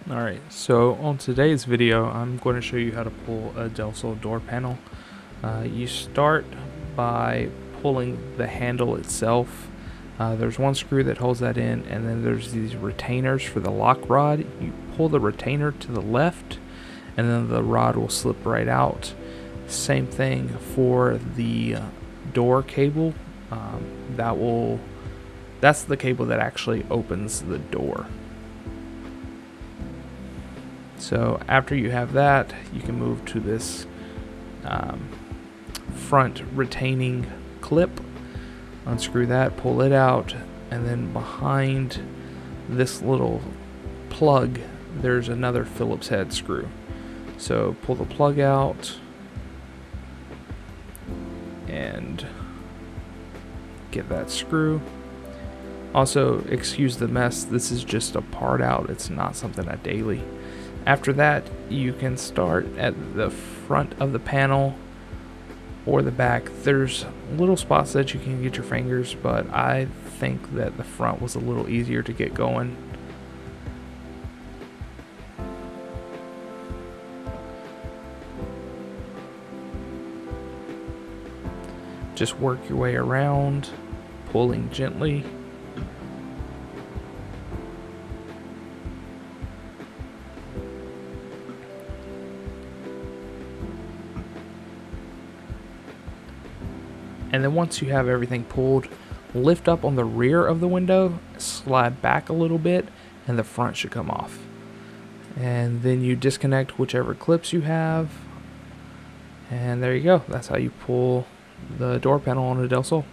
Alright, so on today's video I'm going to show you how to pull a Del Sol door panel. You start by pulling the handle itself. There's one screw that holds that in, and then there's these retainers for the lock rod. You pull the retainer to the left and then the rod will slip right out. Same thing for the door cable. That's the cable that actually opens the door. So after you have that, you can move to this front retaining clip, unscrew that, pull it out, and then behind this little plug there's another Phillips head screw. So pull the plug out and get that screw. Also, excuse the mess, this is just a part out, it's not something I daily. After that, you can start at the front of the panel or the back. There's little spots that you can get your fingers, but I think that the front was a little easier to get going. Just work your way around, pulling gently. And then once you have everything pulled, lift up on the rear of the window, slide back a little bit, and the front should come off. And then you disconnect whichever clips you have, and there you go. That's how you pull the door panel on a Del Sol.